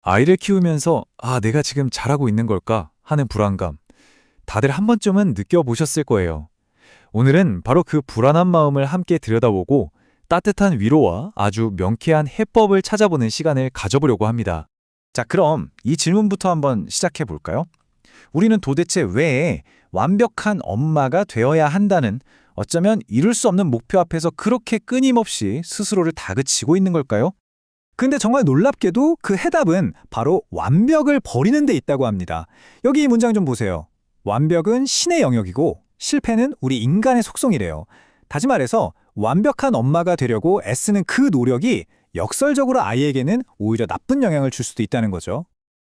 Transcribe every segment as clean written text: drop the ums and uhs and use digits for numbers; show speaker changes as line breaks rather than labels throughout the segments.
아이를 키우면서 내가 지금 잘하고 있는 걸까 하는 불안감. 다들 한 번쯤은 느껴보셨을 거예요. 오늘은 바로 그 불안한 마음을 함께 들여다보고 따뜻한 위로와 아주 명쾌한 해법을 찾아보는 시간을 가져보려고 합니다.
자, 그럼 이 질문부터 한번 시작해 볼까요? 우리는 도대체 왜 완벽한 엄마가 되어야 한다는 어쩌면 이룰 수 없는 목표 앞에서 그렇게 끊임없이 스스로를 다그치고 있는 걸까요? 근데 정말 놀랍게도 그 해답은 바로 완벽을 버리는 데 있다고 합니다. 여기 이 문장 좀 보세요. 완벽은 신의 영역이고 실패는 우리 인간의 속성이래요. 다시 말해서 완벽한 엄마가 되려고 애쓰는 그 노력이 역설적으로 아이에게는 오히려 나쁜 영향을 줄 수도 있다는 거죠.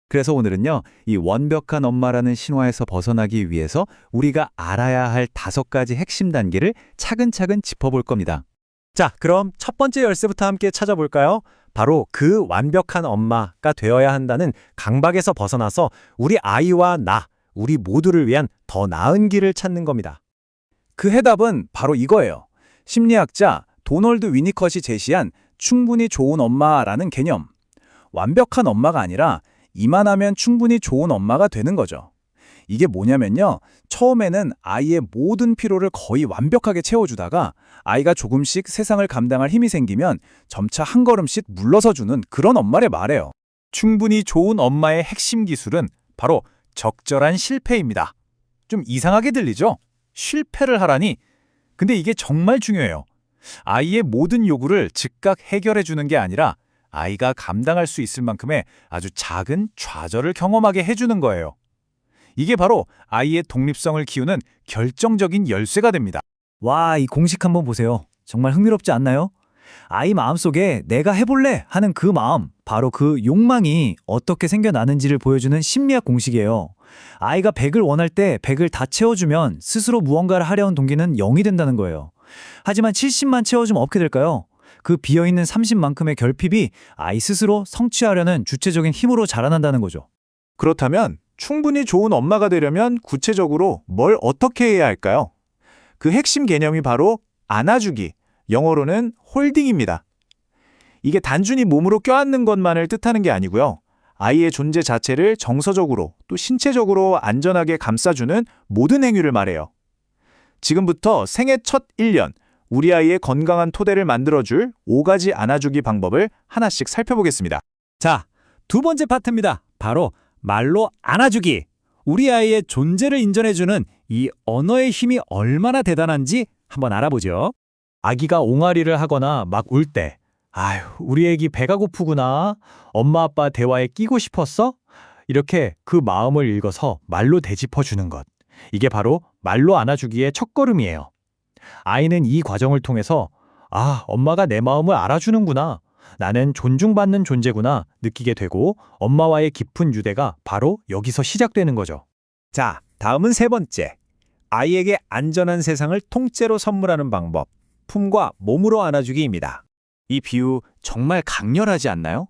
그래서 오늘은요, 이 완벽한 엄마라는 신화에서 벗어나기 위해서 우리가 알아야 할 5가지 핵심 단계를 차근차근 짚어볼 겁니다.
자, 그럼 첫 번째 열쇠부터 함께 찾아볼까요? 바로 그 완벽한 엄마가 되어야 한다는 강박에서 벗어나서 우리 아이와 우리 모두를 위한 더 나은 길을 찾는 겁니다. 그 해답은 바로 이거예요. 심리학자 도널드 위니컷이 제시한 충분히 좋은 엄마라는 개념. 완벽한 엄마가 아니라 이만하면 충분히 좋은 엄마가 되는 거죠. 이게 뭐냐면요. 처음에는 아이의 모든 필요를 거의 완벽하게 채워주다가 아이가 조금씩 세상을 감당할 힘이 생기면 점차 한 걸음씩 물러서주는 그런 엄마를 말해요. 충분히 좋은 엄마의 핵심 기술은 바로 적절한 실패입니다. 좀 이상하게 들리죠? 실패를 하라니. 근데 이게 정말 중요해요. 아이의 모든 요구를 즉각 해결해주는 게 아니라 아이가 감당할 수 있을 만큼의 아주 작은 좌절을 경험하게 해주는 거예요. 이게 바로 아이의 독립성을 키우는 결정적인 열쇠가 됩니다. 와, 이 공식 한번 보세요. 정말 흥미롭지 않나요? 아이 마음속에 내가 해볼래 하는 그 마음, 바로 그 욕망이 어떻게 생겨나는지를 보여주는 심리학 공식이에요. 아이가 100을 원할 때 100을 다 채워주면 스스로 무언가를 하려는 동기는 0이 된다는 거예요. 하지만 70만 채워주면 어떻게 될까요? 그 비어있는 30만큼의 결핍이 아이 스스로 성취하려는 주체적인 힘으로 자라난다는 거죠. 그렇다면 충분히 좋은 엄마가 되려면 구체적으로 뭘 어떻게 해야 할까요? 그 핵심 개념이 바로 안아주기, 영어로는 홀딩입니다. 이게 단순히 몸으로 껴안는 것만을 뜻하는 게 아니고요. 아이의 존재 자체를 정서적으로 또 신체적으로 안전하게 감싸주는 모든 행위를 말해요. 지금부터 생애 첫 1년, 우리 아이의 건강한 토대를 만들어줄 5가지 안아주기 방법을 하나씩 살펴보겠습니다. 자, 두 번째 파트입니다. 바로 말로 안아주기. 우리 아이의 존재를 인정해주는 이 언어의 힘이 얼마나 대단한지 한번 알아보죠. 아기가 옹알이를 하거나 막 울 때, 아휴, 우리 애기 배가 고프구나. 엄마 아빠 대화에 끼고 싶었어? 이렇게 그 마음을 읽어서 말로 되짚어주는 것. 이게 바로 말로 안아주기의 첫걸음이에요. 아이는 이 과정을 통해서 엄마가 내 마음을 알아주는구나. 나는 존중받는 존재구나 느끼게 되고 엄마와의 깊은 유대가 바로 여기서 시작되는 거죠. 자, 다음은 세 번째. 아이에게 안전한 세상을 통째로 선물하는 방법. 품과 몸으로 안아주기입니다. 이 비유 정말 강렬하지 않나요?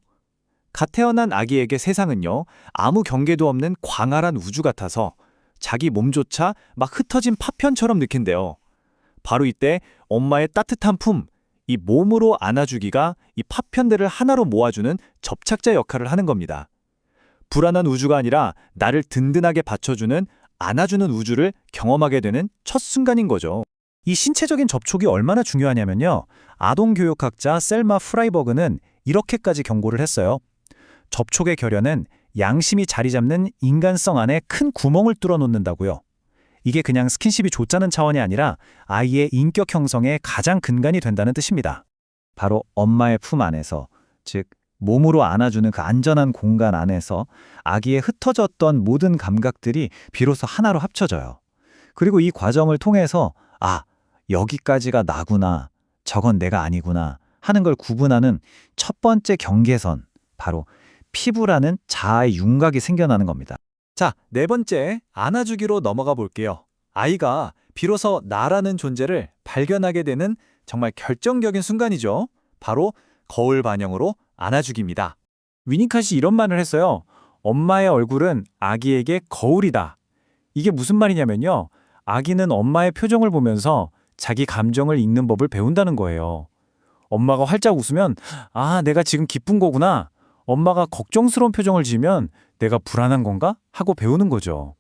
갓 태어난 아기에게 세상은요, 아무 경계도 없는 광활한 우주 같아서 자기 몸조차 막 흩어진 파편처럼 느낀대요. 바로 이때 엄마의 따뜻한 품, 이 몸으로 안아주기가 이 파편들을 하나로 모아주는 접착제 역할을 하는 겁니다. 불안한 우주가 아니라 나를 든든하게 받쳐주는 안아주는 우주를 경험하게 되는 첫 순간인 거죠. 이 신체적인 접촉이 얼마나 중요하냐면요. 아동교육학자 셀마 프라이버그는 이렇게까지 경고를 했어요. 접촉의 결연은 양심이 자리 잡는 인간성 안에 큰 구멍을 뚫어놓는다고요. 이게 그냥 스킨십이 좋다는 차원이 아니라 아이의 인격 형성의 가장 근간이 된다는 뜻입니다. 바로 엄마의 품 안에서, 즉 몸으로 안아주는 그 안전한 공간 안에서 아기의 흩어졌던 모든 감각들이 비로소 하나로 합쳐져요. 그리고 이 과정을 통해서 여기까지가 나구나, 저건 내가 아니구나 하는 걸 구분하는 첫 번째 경계선, 바로 피부라는 자아의 윤곽이 생겨나는 겁니다. 자, 네 번째, 안아주기로 넘어가 볼게요. 아이가 비로소 나라는 존재를 발견하게 되는 정말 결정적인 순간이죠. 바로 거울 반영으로 안아주기입니다. 위니컷이 이런 말을 했어요. 엄마의 얼굴은 아기에게 거울이다. 이게 무슨 말이냐면요. 아기는 엄마의 표정을 보면서 자기 감정을 읽는 법을 배운다는 거예요. 엄마가 활짝 웃으면 내가 지금 기쁜 거구나. 엄마가 걱정스러운 표정을 지으면 내가 불안한 건가? 하고 배우는 거죠.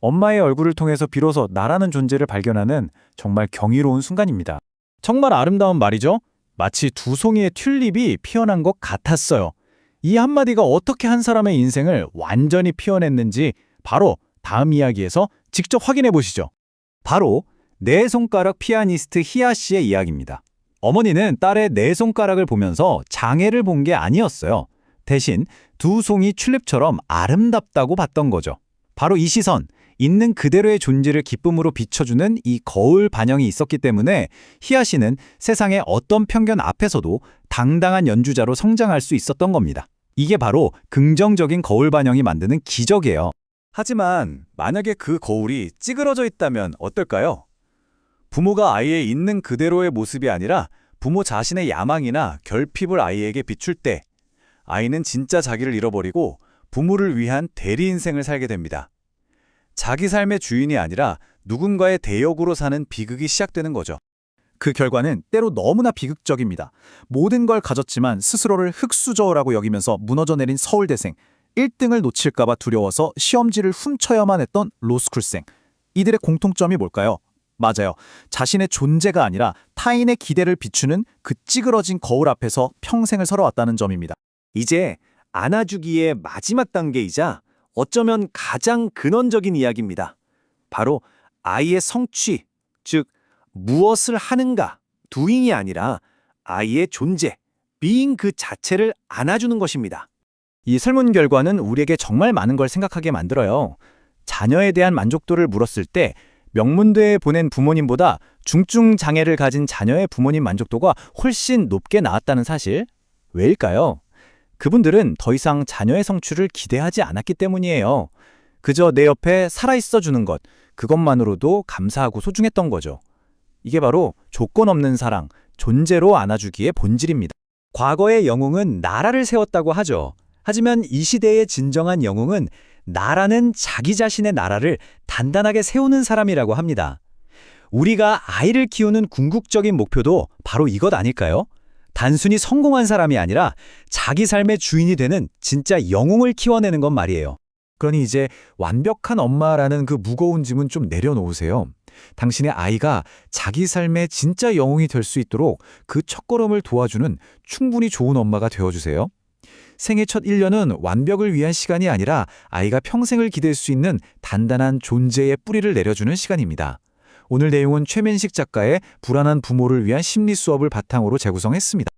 엄마의 얼굴을 통해서 비로소 나라는 존재를 발견하는 정말 경이로운 순간입니다. 정말 아름다운 말이죠. 마치 두 송이의 튤립이 피어난 것 같았어요. 이 한마디가 어떻게 한 사람의 인생을 완전히 피워냈는지 바로 다음 이야기에서 직접 확인해 보시죠.
바로 네 손가락 피아니스트 희아 씨의 이야기입니다. 어머니는 딸의 네 손가락을 보면서 장애를 본 게 아니었어요. 대신 두 송이 튤립처럼 아름답다고 봤던 거죠. 바로 이 시선, 있는 그대로의 존재를 기쁨으로 비춰주는 이 거울 반영이 있었기 때문에 희아 씨는 세상의 어떤 편견 앞에서도 당당한 연주자로 성장할 수 있었던 겁니다. 이게 바로 긍정적인 거울 반영이 만드는 기적이에요.
하지만 만약에 그 거울이 찌그러져 있다면 어떨까요? 부모가 아이의 있는 그대로의 모습이 아니라 부모 자신의 야망이나 결핍을 아이에게 비출 때 아이는 진짜 자기를 잃어버리고 부모를 위한 대리 인생을 살게 됩니다. 자기 삶의 주인이 아니라 누군가의 대역으로 사는 비극이 시작되는 거죠.
그 결과는 때로 너무나 비극적입니다. 모든 걸 가졌지만 스스로를 흙수저라고 여기면서 무너져 내린 서울대생, 1등을 놓칠까봐 두려워서 시험지를 훔쳐야만 했던 로스쿨생. 이들의 공통점이 뭘까요? 맞아요. 자신의 존재가 아니라 타인의 기대를 비추는 그 찌그러진 거울 앞에서 평생을 살아왔다는 점입니다.
이제 안아주기의 마지막 단계이자 어쩌면 가장 근원적인 이야기입니다. 바로 아이의 성취, 즉 무엇을 하는가, doing이 아니라 아이의 존재, being 그 자체를 안아주는 것입니다. 이 설문 결과는 우리에게 정말 많은 걸 생각하게 만들어요. 자녀에 대한 만족도를 물었을 때 명문대에 보낸 부모님보다 중증 장애를 가진 자녀의 부모님 만족도가 훨씬 높게 나왔다는 사실. 왜일까요? 그분들은 더 이상 자녀의 성취를 기대하지 않았기 때문이에요. 그저 내 옆에 살아있어 주는 것, 그것만으로도 감사하고 소중했던 거죠. 이게 바로 조건 없는 사랑, 존재로 안아주기의 본질입니다. 과거의 영웅은 나라를 세웠다고 하죠. 하지만 이 시대의 진정한 영웅은 나라는 자기 자신의 나라를 단단하게 세우는 사람이라고 합니다. 우리가 아이를 키우는 궁극적인 목표도 바로 이것 아닐까요? 단순히 성공한 사람이 아니라 자기 삶의 주인이 되는 진짜 영웅을 키워내는 것 말이에요.
그러니 이제 완벽한 엄마라는 그 무거운 짐은 좀 내려놓으세요. 당신의 아이가 자기 삶의 진짜 영웅이 될 수 있도록 그 첫걸음을 도와주는 충분히 좋은 엄마가 되어주세요. 생애 첫 1년은 완벽을 위한 시간이 아니라 아이가 평생을 기댈 수 있는 단단한 존재의 뿌리를 내려주는 시간입니다. 오늘 내용은 최민식 작가의 불안한 부모를 위한 심리 수업을 바탕으로 재구성했습니다.